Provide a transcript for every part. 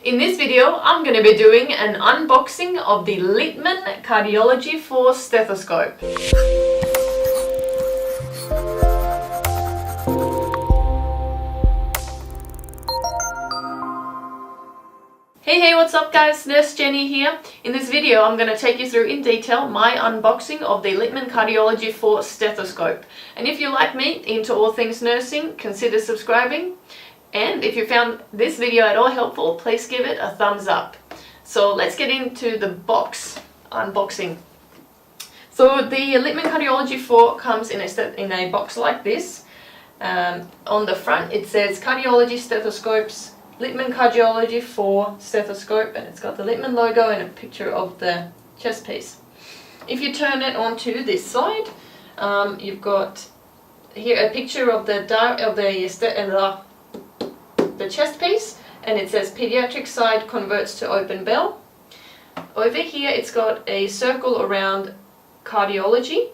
In this video, I'm going to be doing an unboxing of the Littmann Cardiology IV Stethoscope. Hey, what's up guys? Nurse Jenny here. In this video, I'm going to take you through in detail my unboxing of the Littmann Cardiology IV Stethoscope. And if you like me, into all things nursing, consider subscribing. And if you found this video at all helpful, please give it a thumbs up. So let's get into the box unboxing. So the Littmann Cardiology IV comes in a box like this. On the front it says Cardiology Stethoscopes, Littmann Cardiology IV Stethoscope, and it's got the Littmann logo and a picture of the chest piece. If you turn it onto this side, you've got here a picture of the chest piece, and it says pediatric side converts to open bell. Over here it's got a circle around cardiology,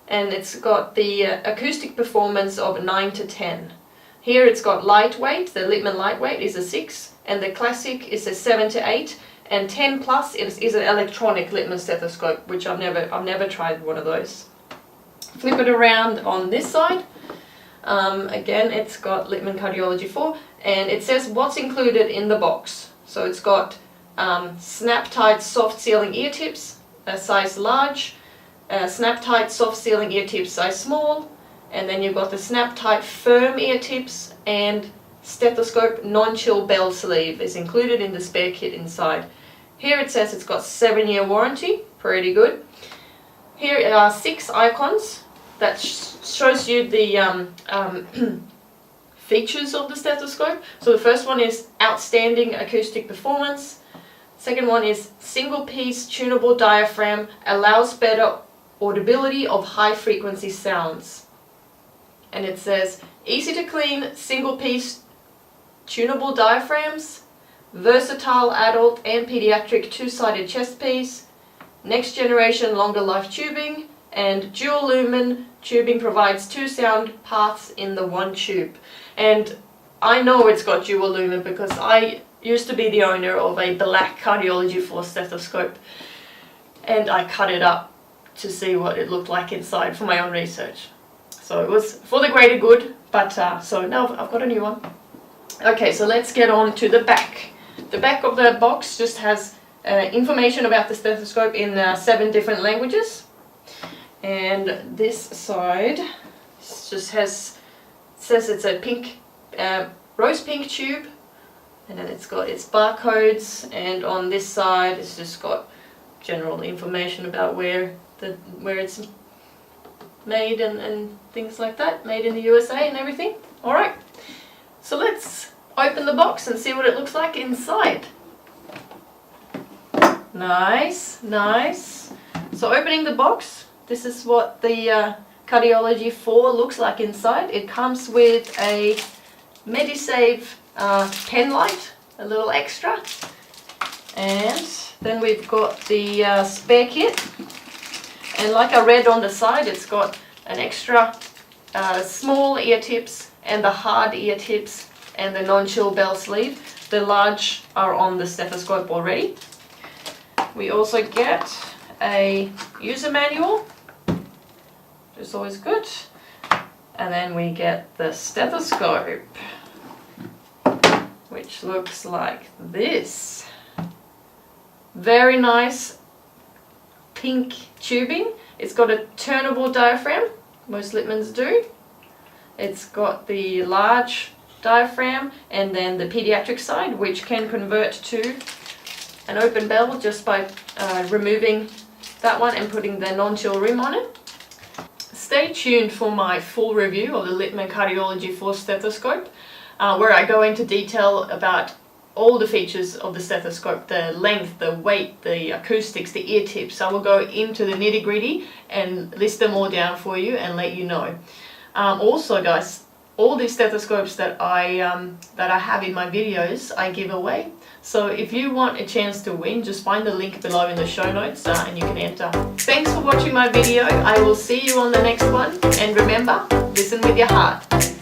and it's got the acoustic performance of 9 to 10. Here it's got lightweight, the Littmann lightweight is a 6, and the classic is a 7 to 8, and 10 plus is an electronic Littmann stethoscope, which I've never tried one of those. Flip it around on this side. Again, it's got Littmann Cardiology IV, and it says what's included in the box. So it's got snap-tight soft sealing ear tips, a size large, snap-tight soft sealing ear tips size small, and then you've got the snap-tight firm ear tips, and stethoscope non-chill bell sleeve is included in the spare kit inside. Here it says it's got 7-year warranty, pretty good. Here are 6 icons that shows you the features of the stethoscope. So the first one is outstanding acoustic performance. Second one is single piece tunable diaphragm allows better audibility of high frequency sounds. And it says easy to clean single piece tunable diaphragms, versatile adult and pediatric two-sided chest piece, next generation longer life tubing, and dual lumen tubing provides 2 sound paths in the one tube. And I know it's got dual lumen because I used to be the owner of a black Cardiology IV stethoscope, and I cut it up to see what it looked like inside for my own research. So it was for the greater good, but so now I've got a new one. Okay, so let's get on to the back. The back of the box just has information about the stethoscope in 7 different languages. And this side just says it's a pink, rose pink tube, and then it's got its barcodes, and on this side it's just got general information about where it's made and things like that, made in the USA and everything. Alright, so let's open the box and see what it looks like inside. Nice. So opening the box, this is what the Cardiology IV looks like inside. It comes with a MediSave pen light, a little extra, and then we've got the spare kit. And like I read on the side, it's got an extra small ear tips and the hard ear tips and the non-chill bell sleeve. The large are on the stethoscope already. We also get a user manual, which is always good, and then we get the stethoscope, which looks like this. Very nice pink tubing. It's got a turnable diaphragm, most Littmanns do. It's got the large diaphragm and then the pediatric side, which can convert to an open bell just by removing that one and putting the non-chill rim on it. Stay tuned for my full review of the Littmann Cardiology IV stethoscope, where I go into detail about all the features of the stethoscope, the length, the weight, the acoustics, the ear tips. I will go into the nitty-gritty and list them all down for you and let you know. Also guys, all these stethoscopes that I have in my videos, I give away. So if you want a chance to win, just find the link below in the show notes and you can enter. Thanks for watching my video. I will see you on the next one. And remember, listen with your heart.